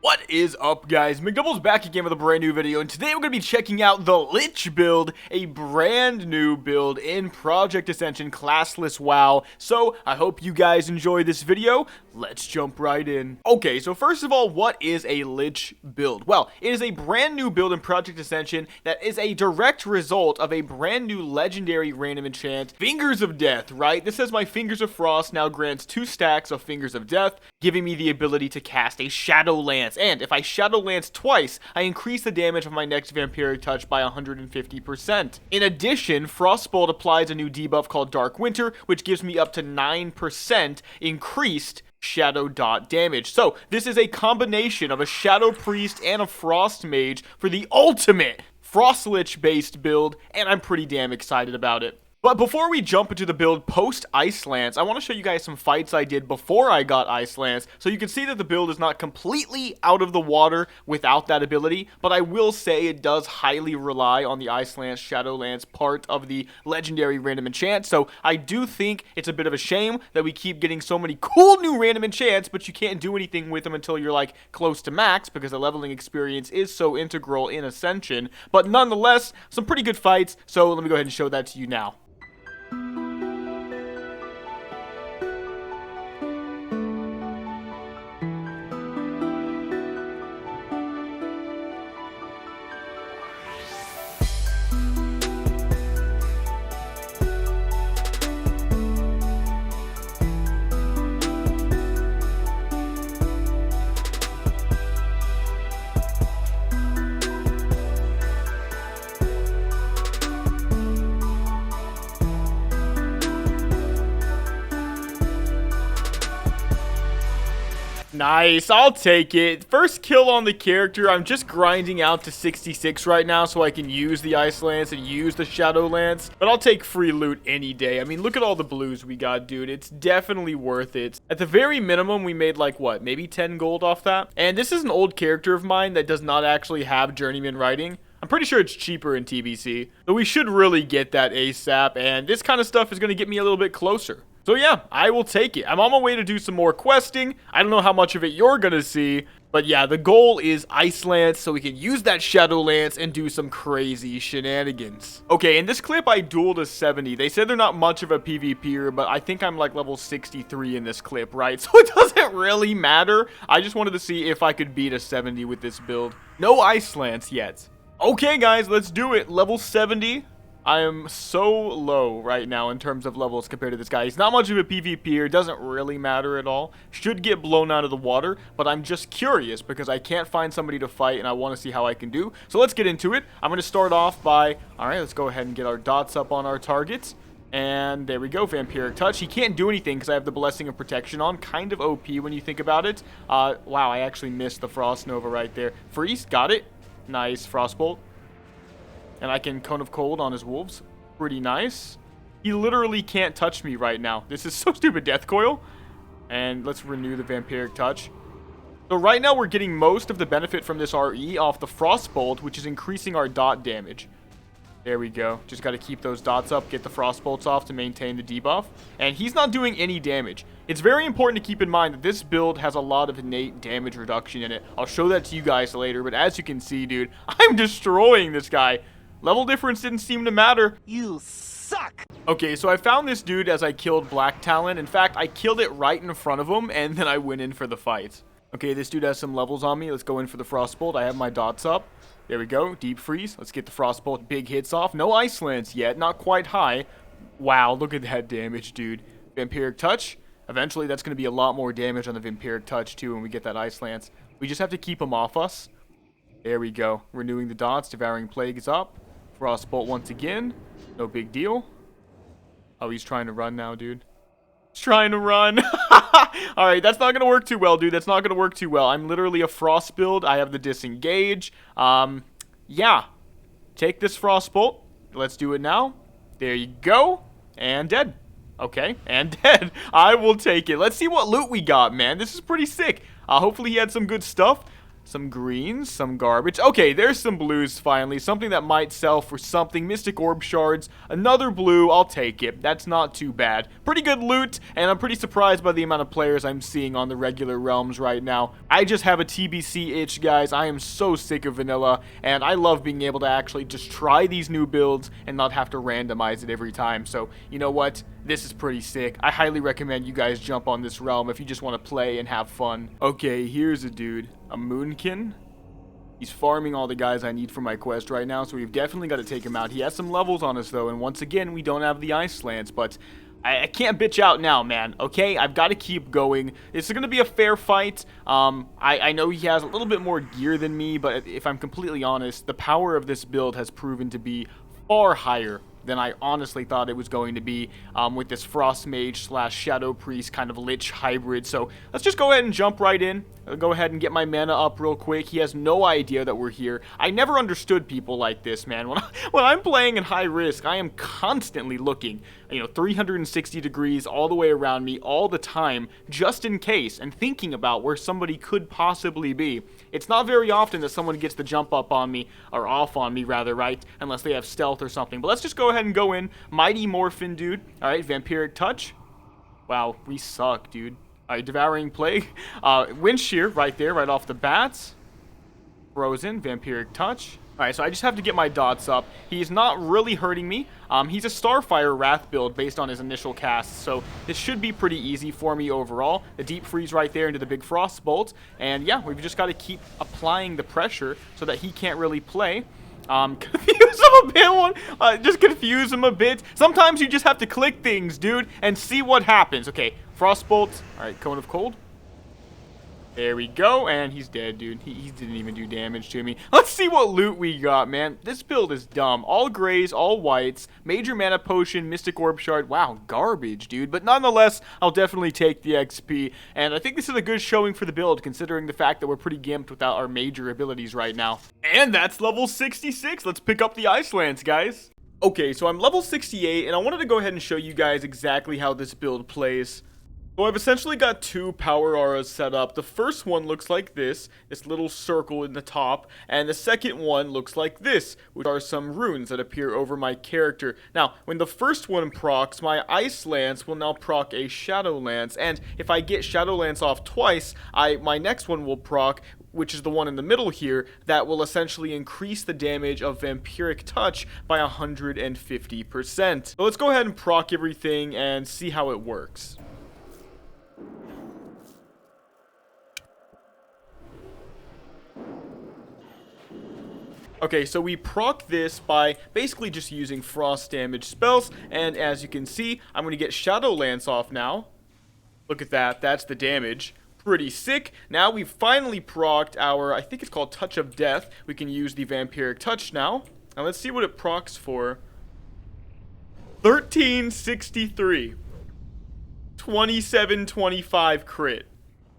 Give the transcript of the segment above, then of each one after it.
What is up, guys? Mcdoubles back again with a brand new video, and today we're going to be checking out the Lich build, a brand new build in Project Ascension classless WoW. So, I hope you guys enjoy this video. Let's jump right in. Okay, so first of all, what is a Lich build? Well, it is a brand new build in Project Ascension that is a direct result of a brand new legendary random enchant, Fingers of Death, right? This says my Fingers of Frost now grants 2 stacks of Fingers of Death, giving me the ability to cast a Shadow Lance. And if I Shadow Lance twice, I increase the damage of my next Vampiric Touch by 150%. In addition, Frostbolt applies a new debuff called Dark Winter, which gives me up to 9% increased shadow dot damage. So this is a combination of a Shadow Priest and a Frost Mage for the ultimate Frost Lich based build, and I'm pretty damn excited about it. But before we jump into the build post Ice Lance, I want to show you guys some fights I did before I got Ice Lance, so you can see that the build is not completely out of the water without that ability, but I will say it does highly rely on the Ice Lance, Shadow Lance part of the legendary random enchant, so I do think it's a bit of a shame that we keep getting so many cool new random enchants, but you can't do anything with them until you're like close to max, because the leveling experience is so integral in Ascension. But nonetheless, some pretty good fights, so let me go ahead and show that to you now. Nice, I'll take it. First kill on the character. I'm just grinding out to 66 right now so I can use the Ice Lance and use the Shadow Lance. But I'll take free loot any day. I mean, look at all the blues we got, dude. It's definitely worth it. At the very minimum, we made like, what, maybe 10 gold off that? And this is an old character of mine that does not actually have journeyman writing. I'm pretty sure it's cheaper in TBC. So we should really get that ASAP. And this kind of stuff is going to get me a little bit closer. So yeah, I will take it. I'm on my way to do some more questing. I don't know how much of it you're gonna see, but yeah, the goal is Ice Lance so we can use that Shadow Lance and do some crazy shenanigans. Okay, in this clip I dueled a 70. They said they're not much of a PvPer, but I think I'm like level 63 in this clip, right? So it doesn't really matter. I just wanted to see if I could beat a 70 with this build. No Ice Lance yet. Okay guys, let's do it. Level 70. I am so low right now in terms of levels compared to this guy. He's not much of a PvPer, doesn't really matter at all. Should get blown out of the water, but I'm just curious because I can't find somebody to fight and I want to see how I can do. So let's get into it. I'm going to start off by, alright, let's go ahead and get our dots up on our targets. And there we go, Vampiric Touch. He can't do anything because I have the Blessing of Protection on. Kind of OP when you think about it. Wow, I actually missed the Frost Nova right there. Freeze, got it. Nice, Frostbolt. And I can Cone of Cold on his wolves. Pretty nice. He literally can't touch me right now. This is so stupid. Death Coil. And let's renew the Vampiric Touch. So right now we're getting most of the benefit from this RE off the Frostbolt, which is increasing our dot damage. There we go. Just got to keep those dots up, get the Frostbolts off to maintain the debuff. And he's not doing any damage. It's very important to keep in mind that this build has a lot of innate damage reduction in it. I'll show that to you guys later, but as you can see, dude, I'm destroying this guy. Level difference didn't seem to matter. You suck! Okay, so I found this dude as I killed Black Talon. In fact, I killed it right in front of him, and then I went in for the fight. Okay, this dude has some levels on me. Let's go in for the Frostbolt. I have my dots up. There we go. Deep Freeze. Let's get the Frostbolt big hits off. No Ice Lance yet. Not quite high. Wow, look at that damage, dude. Vampiric Touch. Eventually, that's going to be a lot more damage on the Vampiric Touch, too, when we get that Ice Lance. We just have to keep him off us. There we go. Renewing the dots. Devouring Plague is up. Frostbolt once again. No big deal. Oh, he's trying to run now, dude. He's trying to run. Alright, that's not going to work too well, dude. That's not going to work too well. I'm literally a Frost build. I have the Disengage. Yeah. Take this Frostbolt. Let's do it now. There you go. And dead. Okay, and dead. I will take it. Let's see what loot we got, man. This is pretty sick. Hopefully he had some good stuff. some greens, some garbage. Okay, there's some blues finally. Something that might sell for something. Mystic Orb Shards. Another blue. I'll take it. That's not too bad. Pretty good loot, and I'm pretty surprised by the amount of players I'm seeing on the regular realms right now. I just have a TBC itch, guys. I am so sick of vanilla, and I love being able to actually just try these new builds and not have to randomize it every time. So, you know what? This is pretty sick. I highly recommend you guys jump on this realm if you just want to play and have fun. Okay, here's a dude. A Moonkin. He's farming all the guys I need for my quest right now, so we've definitely got to take him out. He has some levels on us, though, and once again, we don't have the Ice Lance, but I can't bitch out now, man, okay? I've got to keep going. This is going to be a fair fight. I know he has a little bit more gear than me, but if I'm completely honest, the power of this build has proven to be far higher than I honestly thought it was going to be with this Frost Mage / Shadow Priest kind of Lich hybrid. So let's just go ahead and jump right in. I'll go ahead and get my mana up real quick. He has no idea that we're here. I never understood people like this, man. When I'm playing in high risk, I am constantly looking, 360 degrees all the way around me all the time, just in case, and thinking about where somebody could possibly be. It's not very often that someone gets the jump up on me, or off on me rather, right? Unless they have stealth or something. But let's just go ahead and go in. Mighty Morphin, dude. Alright, Vampiric Touch. Wow, we suck, dude. Alright, Devouring Plague. Wind Shear right there, right off the bats. Frozen, Vampiric Touch. Alright, so I just have to get my dots up. He's not really hurting me. He's a Starfire Wrath build based on his initial cast, so this should be pretty easy for me overall. The Deep Freeze right there into the big Frost Bolt. And yeah, we've just got to keep applying the pressure so that he can't really play. Confuse him a bit, just confuse him a bit. Sometimes you just have to click things, dude, and see what happens. Okay, Frostbolt. Alright, Cone of Cold. There we go, and he's dead, dude. He didn't even do damage to me. Let's see what loot we got, man. This build is dumb. All grays, all whites, major mana potion, mystic orb shard. Wow, garbage, dude. But nonetheless, I'll definitely take the XP. And I think this is a good showing for the build, considering the fact that we're pretty gimped without our major abilities right now. And that's level 66. Let's pick up the Ice Lance, guys. Okay, so I'm level 68, and I wanted to go ahead and show you guys exactly how this build plays. So I've essentially got two power auras set up. The first one looks like this little circle in the top, and the second one looks like this, which are some runes that appear over my character. Now, when the first one procs, my Ice Lance will now proc a Shadow Lance, and if I get Shadow Lance off twice, my next one will proc, which is the one in the middle here, that will essentially increase the damage of Vampiric Touch by 150%. So let's go ahead and proc everything and see how it works. Okay, so we proc this by basically just using frost damage spells, and as you can see, I'm going to get Shadow Lance off now. Look at that, that's the damage. Pretty sick. Now we've finally procced our, I think it's called Touch of Death. We can use the Vampiric Touch now. And let's see what it procs for. 1363. 2725 crit.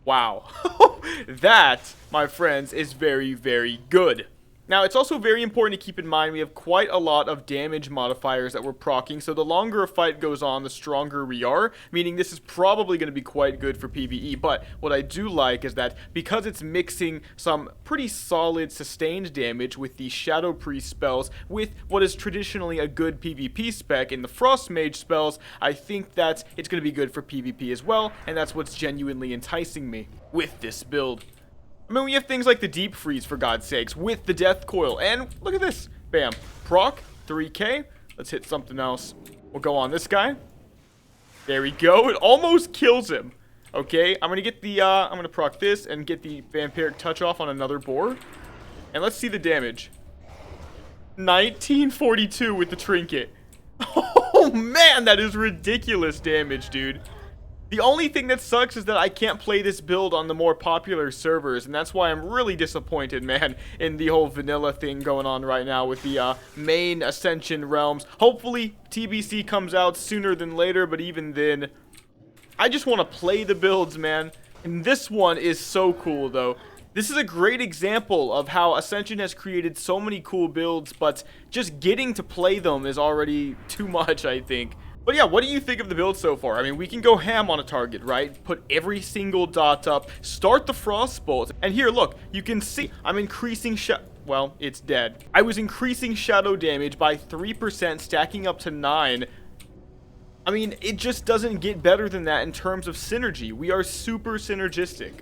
Wow. That, my friends, is very, very good. Now, it's also very important to keep in mind we have quite a lot of damage modifiers that we're proccing, so the longer a fight goes on, the stronger we are, meaning this is probably going to be quite good for PvE, but what I do like is that because it's mixing some pretty solid sustained damage with the Shadow Priest spells with what is traditionally a good PvP spec in the Frost Mage spells, I think that it's going to be good for PvP as well, and that's what's genuinely enticing me with this build. I mean, we have things like the Deep Freeze, for God's sakes, with the Death Coil. And look at this. Bam. Proc. 3k. Let's hit something else. We'll go on this guy. There we go. It almost kills him. Okay. I'm going to get the, I'm going to proc this and get the Vampiric Touch off on another boar. And let's see the damage. 1942 with the Trinket. Oh, man. That is ridiculous damage, dude. The only thing that sucks is that I can't play this build on the more popular servers, and that's why I'm really disappointed, man, in the whole vanilla thing going on right now with the main Ascension realms. Hopefully, TBC comes out sooner than later, but even then, I just want to play the builds, man. And this one is so cool, though. This is a great example of how Ascension has created so many cool builds, but just getting to play them is already too much, I think. But yeah, what do you think of the build so far? I mean, we can go ham on a target, right? Put every single dot up, start the frost bolt, and here, look, you can see I'm increasing well, it's dead. I was increasing shadow damage by 3%, stacking up to 9. I mean, it just doesn't get better than that in terms of synergy. We are super synergistic.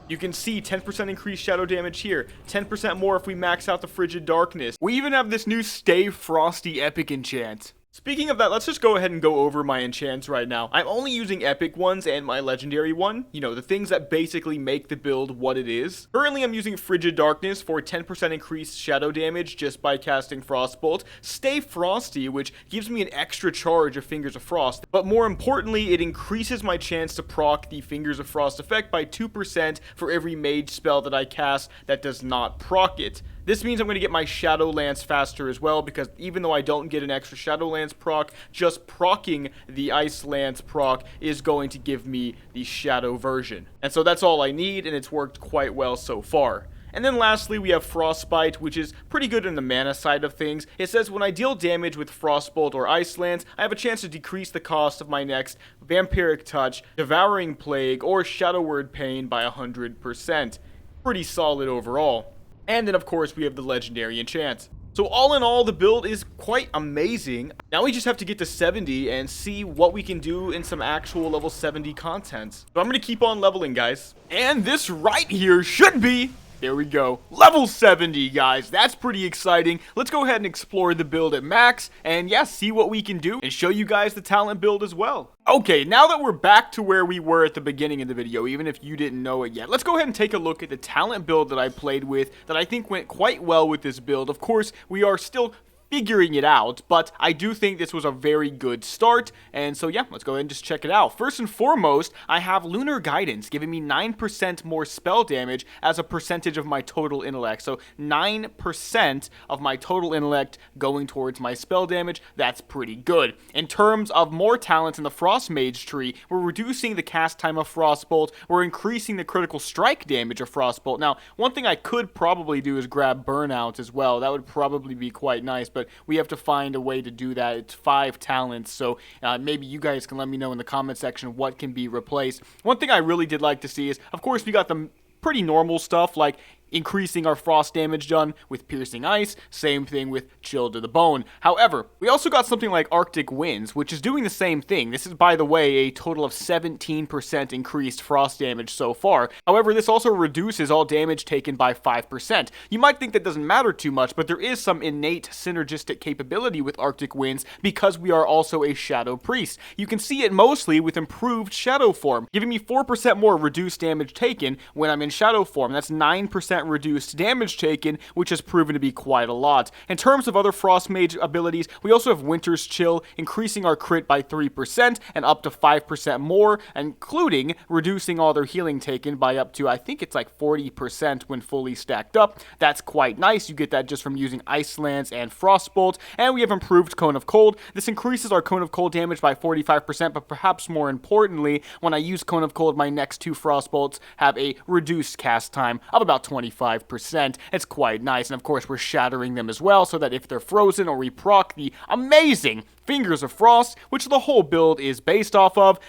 You can see 10% increased shadow damage here, 10% more if we max out the Frigid Darkness. We even have this new Stay Frosty epic enchant. Speaking of that, let's just go ahead and go over my enchants right now. I'm only using epic ones and my legendary one. You know, the things that basically make the build what it is. Currently, I'm using Frigid Darkness for 10% increased shadow damage just by casting Frostbolt. Stay Frosty, which gives me an extra charge of Fingers of Frost. But more importantly, it increases my chance to proc the Fingers of Frost effect by 2% for every mage spell that I cast that does not proc it. This means I'm going to get my Shadow Lance faster as well, because even though I don't get an extra Shadow Lance proc, just proccing the Ice Lance proc is going to give me the Shadow version. And so that's all I need, and it's worked quite well so far. And then lastly, we have Frostbite, which is pretty good in the mana side of things. It says when I deal damage with Frostbolt or Ice Lance, I have a chance to decrease the cost of my next Vampiric Touch, Devouring Plague, or Shadow Word Pain by 100%. Pretty solid overall. And then, of course, we have the legendary enchant. So all in all, the build is quite amazing. Now we just have to get to 70 and see what we can do in some actual level 70 content. So I'm going to keep on leveling, guys. And this right here should be... There we go. Level 70, guys. That's pretty exciting. Let's go ahead and explore the build at max and, yeah, see what we can do and show you guys the talent build as well. Okay, now that we're back to where we were at the beginning of the video, even if you didn't know it yet, let's go ahead and take a look at the talent build that I played with that I think went quite well with this build. Of course, we are still figuring it out, but I do think this was a very good start, and so yeah, let's go ahead and just check it out. First and foremost, I have Lunar Guidance, giving me 9% more spell damage as a percentage of my total intellect, so 9% of my total intellect going towards my spell damage. That's pretty good. In terms of more talents in the Frost Mage Tree, we're reducing the cast time of Frostbolt, we're increasing the critical strike damage of Frostbolt. Now, one thing I could probably do is grab Burnout as well. That would probably be quite nice, but we have to find a way to do that. It's 5 talents, so maybe you guys can let me know in the comment section what can be replaced. One thing I really did like to see is, of course, we got the pretty normal stuff like increasing our frost damage done with Piercing Ice, same thing with Chill to the Bone. However, we also got something like Arctic Winds, which is doing the same thing. This is, by the way, a total of 17% increased frost damage so far. However, this also reduces all damage taken by 5%. You might think that doesn't matter too much, but there is some innate synergistic capability with Arctic Winds because we are also a Shadow Priest. You can see it mostly with improved Shadow form, giving me 4% more reduced damage taken when I'm in Shadow form. That's 9% reduced damage taken, which has proven to be quite a lot. In terms of other Frost Mage abilities, we also have Winter's Chill, increasing our crit by 3% and up to 5% more, including reducing all their healing taken by up to, I think it's like 40% when fully stacked up. That's quite nice. You get that just from using Ice Lance and Frostbolt. And we have improved Cone of Cold. This increases our Cone of Cold damage by 45%, but perhaps more importantly, when I use Cone of Cold, my next 2 Frostbolts have a reduced cast time of about 25%. It's quite nice, and of course we're shattering them as well, so that if they're frozen or we proc the amazing Fingers of Frost, which the whole build is based off of,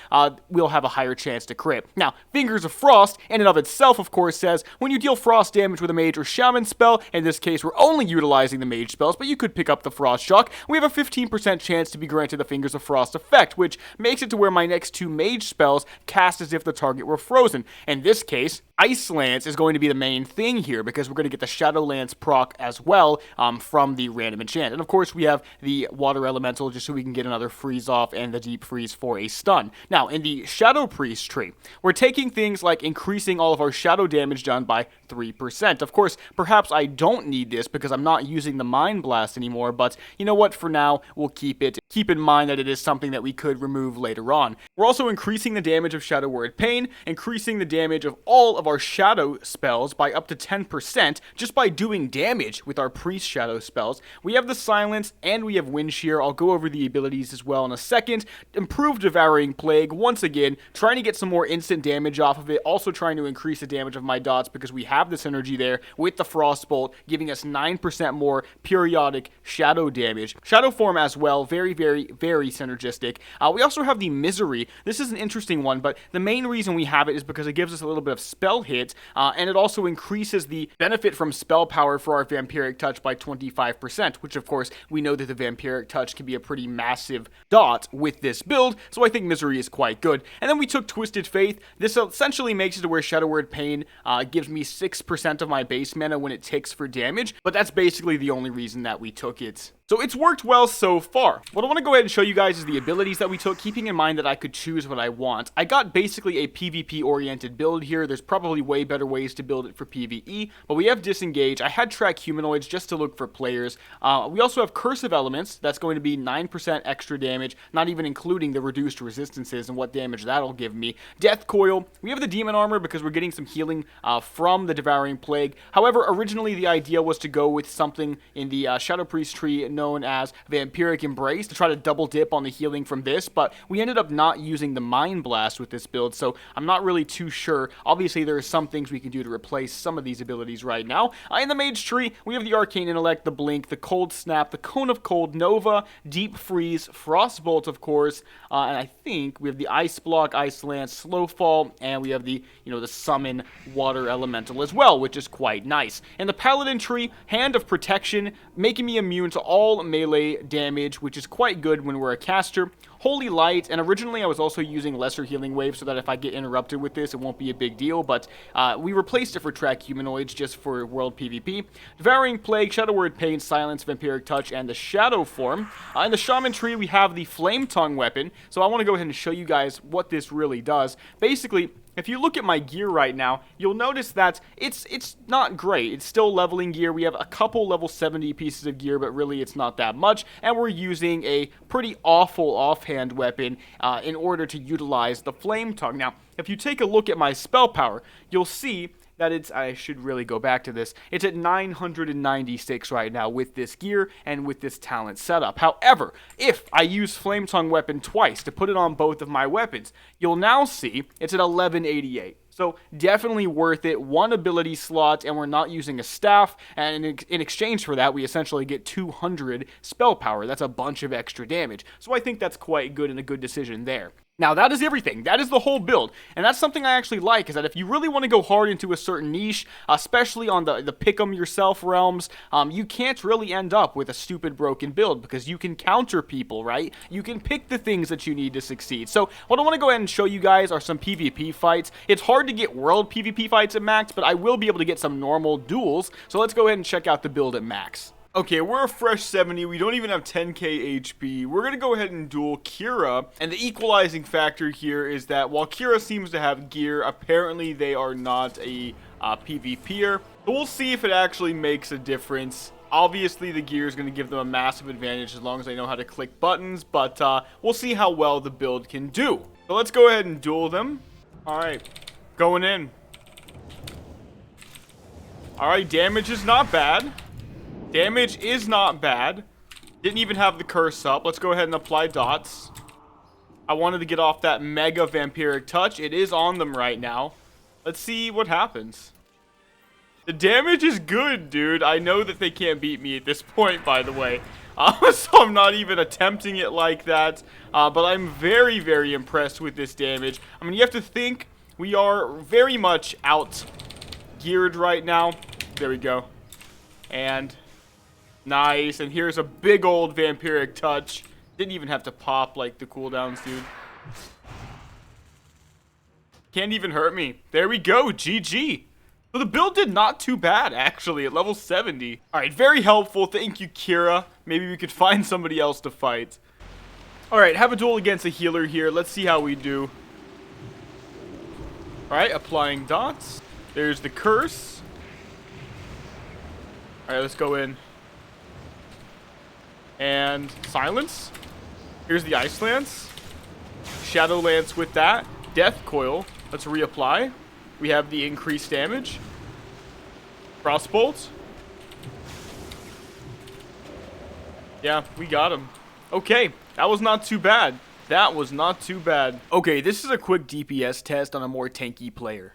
we'll have a higher chance to crit. Now, Fingers of Frost, in and of itself, of course, says when you deal frost damage with a mage or shaman spell, in this case we're only utilizing the mage spells, but you could pick up the Frost Shock, we have a 15% chance to be granted the Fingers of Frost effect, which makes it to where my next 2 mage spells cast as if the target were frozen. In this case, Ice Lance is going to be the main thing here, because we're going to get the Shadow Lance proc as well from the random enchant. And of course we have the Water Elemental just so we can get another freeze off and the deep freeze for a stun. Now, in the Shadow Priest tree, we're taking things like increasing all of our shadow damage done by 3%. Of course, perhaps I don't need this because I'm not using the Mind Blast anymore, but you know what, for now, we'll keep it. Keep in mind that it is something that we could remove later on. We're also increasing the damage of Shadow Word Pain, increasing the damage of all of our shadow spells by up to 10% just by doing damage with our Priest Shadow spells. We have the Silence and we have Wind Shear. I'll go over the abilities as well in a second. Improved Devouring Plague, once again, trying to get some more instant damage off of it, also trying to increase the damage of my dots because we have the synergy there with the Frostbolt, giving us 9% more periodic shadow damage. Shadow Form as well, very, very, very synergistic. We also have the Misery. This is an interesting one, but the main reason we have it is because it gives us a little bit of spell hit, and it also increases the benefit from spell power for our Vampiric Touch by 25%, which of course we know that the Vampiric Touch can be a pretty massive dot with this build, so I think Misery is quite good. And then we took Twisted Faith. This essentially makes it to where Shadow Word Pain gives me 6% of my base mana when it ticks for damage, but that's basically the only reason that we took it. So it's worked well so far. What I want to go ahead and show you guys is the abilities that we took, keeping in mind that I could choose what I want. I got basically a PvP-oriented build here. There's probably way better ways to build it for PvE, but we have Disengage. I had Track Humanoids just to look for players. We also have Curse of Elements. That's going to be 9% extra damage, not even including the reduced resistances and what damage that'll give me. Death Coil. We have the Demon Armor because we're getting some healing from the Devouring Plague. However, originally the idea was to go with something in the Shadow Priest tree known as Vampiric Embrace to try to double dip on the healing from this, but we ended up not using the Mind Blast with this build, so I'm not really too sure. Obviously, there are some things we can do to replace some of these abilities right now. In the Mage Tree, we have the Arcane Intellect, the Blink, the Cold Snap, the Cone of Cold, Nova, Deep Freeze, Frostbolt, of course, and I think we have the Ice Block, Ice Lance, Slow Fall, and we have the, the Summon Water Elemental as well, which is quite nice. In the Paladin Tree, Hand of Protection, making me immune to all melee damage, which is quite good when we're a caster. Holy Light, and originally I was also using Lesser Healing Wave so that if I get interrupted with this, it won't be a big deal, but we replaced it for Track Humanoids just for World PvP. Devouring Plague, Shadow Word Pain, Silence, Vampiric Touch, and the Shadow Form. In the Shaman Tree, we have the Flame Tongue weapon, so I want to go ahead and show you guys what this really does. Basically, if you look at my gear right now, you'll notice that it's not great. It's still leveling gear. We have a couple level 70 pieces of gear, but really it's not that much. And we're using a pretty awful offhand weapon in order to utilize the Flame Tongue. Now, if you take a look at my spell power, you'll see that I should really go back to this. It's at 996 right now with this gear and with this talent setup. However, if I use Flame Tongue weapon twice to put it on both of my weapons, you'll now see it's at 1188. So definitely worth it. One ability slot, and we're not using a staff, and in exchange for that, we essentially get 200 spell power. That's a bunch of extra damage. So I think that's quite good and a good decision there. Now, that is everything. That is the whole build. And that's something I actually like, is that if you really want to go hard into a certain niche, especially on the pick-em-yourself realms, you can't really end up with a stupid broken build because you can counter people, right? You can pick the things that you need to succeed. So what I want to go ahead and show you guys are some PvP fights. It's hard to get world PvP fights at max, but I will be able to get some normal duels. So let's go ahead and check out the build at max. Okay, we're a fresh 70. We don't even have 10k HP. We're going to go ahead and duel Kira. And the equalizing factor here is that while Kira seems to have gear, apparently they are not a PvPer. So we'll see if it actually makes a difference. Obviously, the gear is going to give them a massive advantage as long as they know how to click buttons. But we'll see how well the build can do. So let's go ahead and duel them. All right, going in. All right, damage is not bad. Damage is not bad. Didn't even have the curse up. Let's go ahead and apply dots. I wanted to get off that mega Vampiric Touch. It is on them right now. Let's see what happens. The damage is good, dude. I know that they can't beat me at this point, by the way. So I'm not even attempting it like that. But I'm very, very impressed with this damage. I mean, you have to think we are very much out-geared right now. There we go. And nice. And here's a big old Vampiric Touch. Didn't even have to pop like the cooldowns, dude. Can't even hurt me. There we go. GG. So the build did not too bad, actually, at level 70. Alright, very helpful. Thank you, Kira. Maybe we could find somebody else to fight. Alright, have a duel against a healer here. Let's see how we do. Alright, applying dots. There's the curse. Alright, let's go in. And silence. Here's the Ice Lance. Shadow Lance with that. Death Coil. Let's reapply. We have the increased damage. Frostbolt. Yeah, we got him. Okay, That was not too bad. That was not too bad. Okay, this is a quick DPS test on a more tanky player.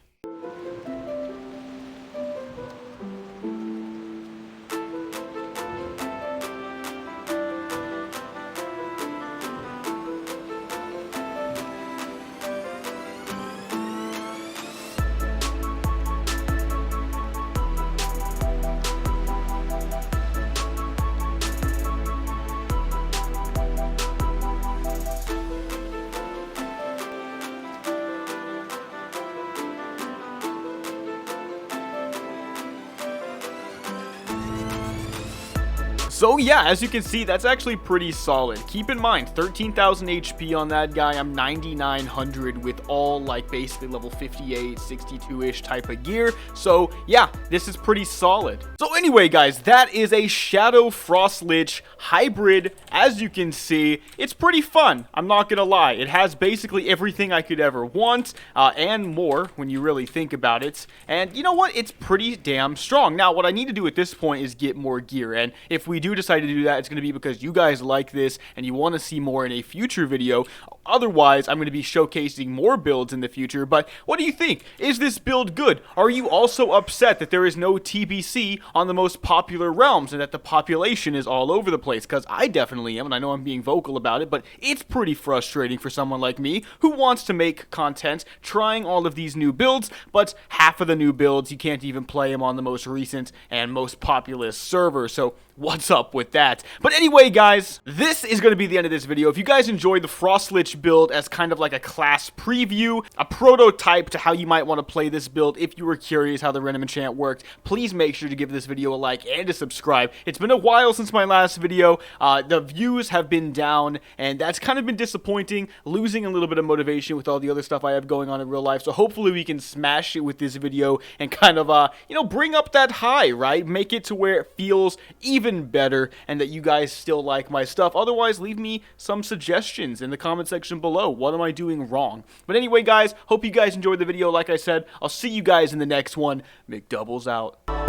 So yeah, as you can see, that's actually pretty solid. Keep in mind, 13,000 HP on that guy. I'm 9,900 with all like basically level 58, 62-ish type of gear. So yeah, this is pretty solid. So anyway, guys, that is a Shadow Frost Lich hybrid. As you can see, it's pretty fun. I'm not gonna lie. It has basically everything I could ever want and more when you really think about it. And you know what? It's pretty damn strong. Now, what I need to do at this point is get more gear. And if we do decide to do that, it's going to be because you guys like this and you want to see more in a future video. Otherwise, I'm going to be showcasing more builds in the future. But what do you think? Is this build good? Are you also upset that there is no TBC on the most popular realms and that the population is all over the place? Because I definitely am, and I know I'm being vocal about it, but it's pretty frustrating for someone like me who wants to make content trying all of these new builds, but half of the new builds, you can't even play them on the most recent and most populous server. So what's up with that? But anyway, guys, this is going to be the end of this video. If you guys enjoyed the Frost Lich build as kind of like a class preview, a prototype to how you might want to play this build, if you were curious how the random enchant worked, please make sure to give this video a like and a subscribe. It's been a while since my last video. The views have been down, and that's kind of been disappointing, losing a little bit of motivation with all the other stuff I have going on in real life. So hopefully we can smash it with this video and kind of, you know, bring up that high, right? Make it to where it feels even better and that you guys still like my stuff. Otherwise, leave me some suggestions in the comment section below. What am I doing wrong? But anyway, guys, hope you guys enjoyed the video. Like I said, I'll see you guys in the next one. Mcdoubles out.